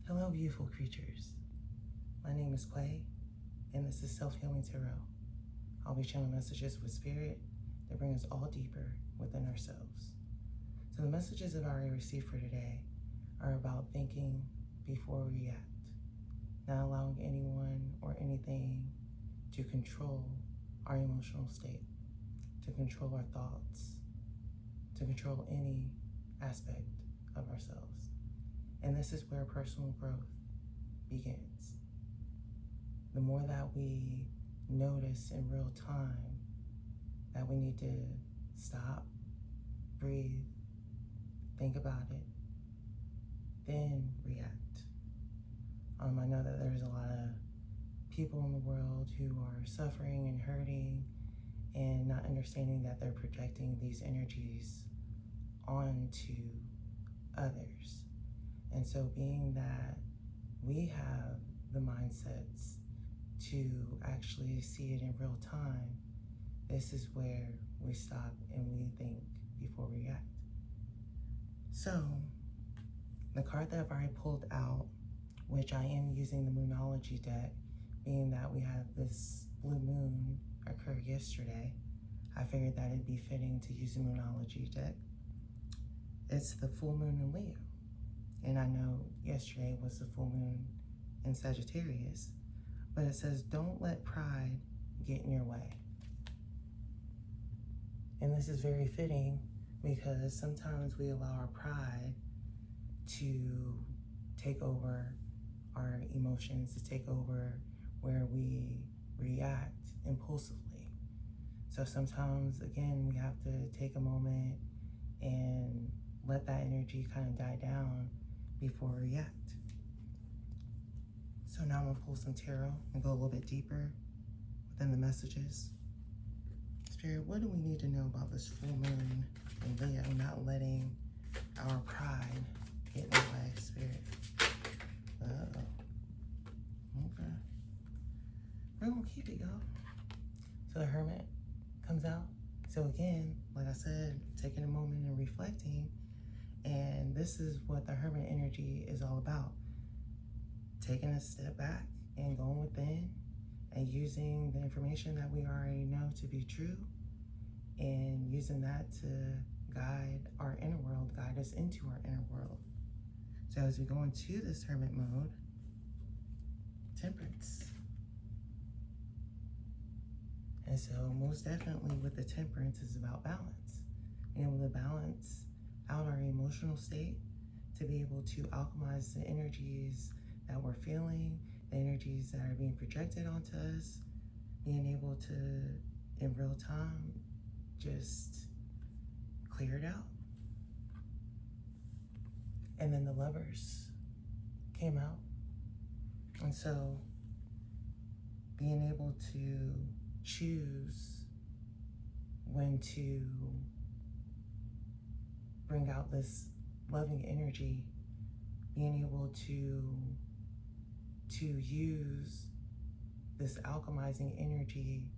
Hello, beautiful creatures. My name is Clay, and this is Self-Healing Tarot. I'll be channeling messages with spirit that bring us all deeper within ourselves. So the messages that I already received for today are about thinking before we react, not allowing anyone or anything to control our emotional state, to control our thoughts, to control any aspect of ourselves. And this is where personal growth begins. The more that we notice in real time that we need to stop, breathe, think about it, then react. I know that there's a lot of people in the world who are suffering and hurting and not understanding that they're projecting these energies onto others. And so being that we have the mindsets to actually see it in real time, this is where we stop and we think before we react. So the card that I've already pulled out, which I am using the Moonology deck, being that we had this blue moon occur yesterday, I figured that it'd be fitting to use the Moonology deck. It's the full moon in Leo. And I know yesterday was the full moon in Sagittarius, but it says, don't let pride get in your way. And this is very fitting because sometimes we allow our pride to take over our emotions, to take over where we react impulsively. So sometimes, again, we have to take a moment and let that energy kind of die down before we react. So now I'm gonna pull some tarot and go a little bit deeper within the messages. Spirit, what do we need to know about this full moon in Leo, not letting our pride get in the way, Spirit? Uh-oh. Okay. We're gonna keep it, y'all. So the Hermit comes out. So again, like I said, taking a moment and reflecting, and this is what the Hermit energy is all about. Taking a step back and going within and using the information that we already know to be true and using that to guide our inner world, guide us into our inner world. So as we go into this Hermit mode, Temperance. And so most definitely with the Temperance is about balance. You know, to balance out our emotional state, to be able to alchemize the energies that we're feeling, the energies that are being projected onto us, being able to, in real time, just clear it out. And then the Lovers came out. And so being able to choose when to bring out this loving energy, being able to use this alchemizing energy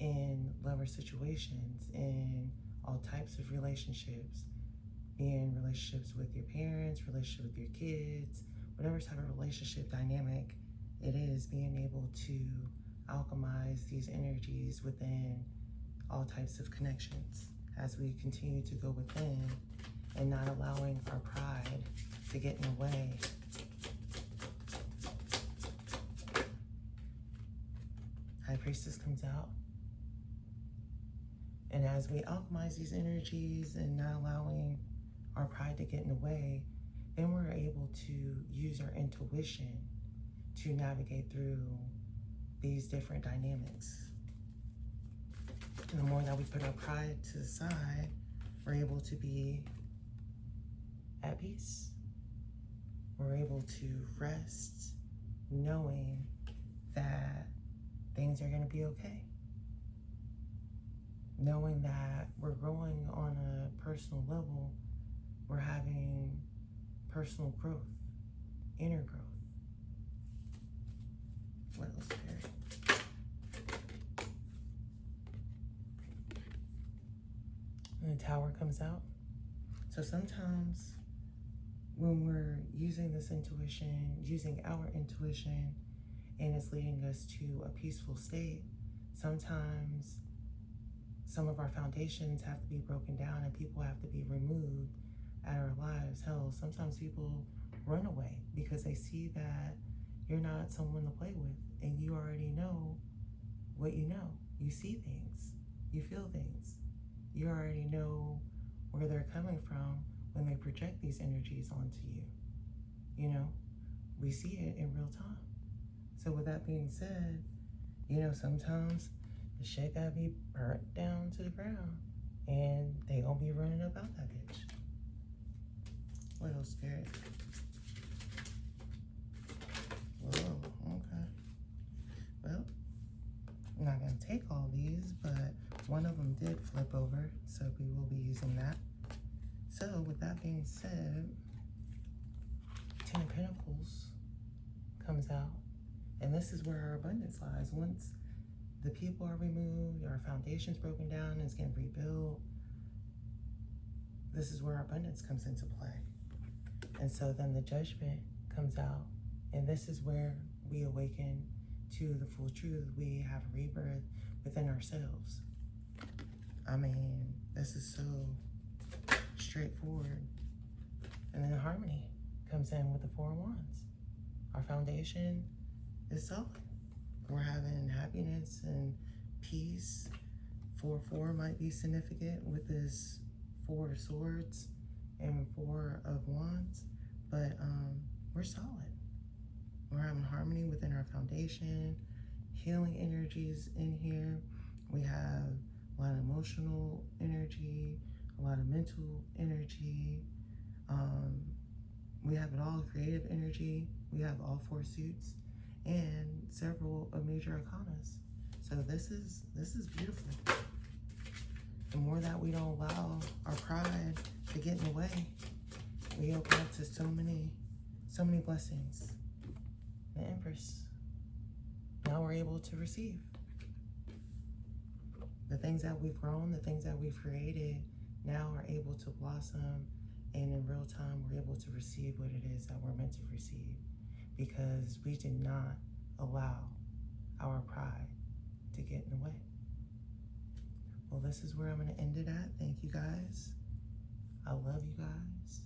in lover situations, in all types of relationships, in relationships with your parents, relationship with your kids, whatever type of relationship dynamic it is, being able to alchemize these energies within all types of connections as we continue to go within and not allowing our pride to get in the way. High Priestess comes out. And as we alchemize these energies and not allowing our pride to get in the way, then we're able to use our intuition to navigate through these different dynamics. And the more that we put our pride to the side, we're able to be at peace. We're able to rest knowing that things are going to be okay. Knowing that we're growing on a personal level, we're having personal growth, inner growth. What else, Spirit? And the Tower comes out. So sometimes when we're using this intuition, using our intuition, and it's leading us to a peaceful state, sometimes some of our foundations have to be broken down and people have to be removed out of our lives. Hell, sometimes people run away because they see that you're not someone to play with and you already know what you know. You see things, you feel things. You already know where they're coming from when they project these energies onto you. You know, we see it in real time. So with that being said, you know, sometimes the shit gotta be burnt down to the ground and they gonna be running about that bitch. What else, Spirit? Whoa, okay. Well, I'm not gonna take all these, but one of them did flip over, so we will be using that. So with that being said, Ten of Pentacles comes out, and this is where our abundance lies. Once the people are removed, our foundation's broken down, and it's getting rebuilt, this is where our abundance comes into play. And so then the Judgment comes out, and this is where we awaken to the full truth. We have rebirth within ourselves. I mean, this is so straightforward. And then Harmony comes in with the Four of Wands. Our foundation is solid. We're having happiness and peace. 4-4 might be significant with this Four of Swords and Four of Wands, but we're solid. We're having harmony within our foundation, healing energies in here. We have a lot of emotional energy, a lot of mental energy. We have it all, creative energy. We have all four suits and several of major arcanas. So this is beautiful. The more that we don't allow our pride to get in the way, we open up to so many blessings. The Empress. Now we're able to receive. The things that we've grown, the things that we've created, now are able to blossom, and in real time, we're able to receive what it is that we're meant to receive, because we did not allow our pride to get in the way. Well, this is where I'm going to end it at. Thank you guys. I love you guys.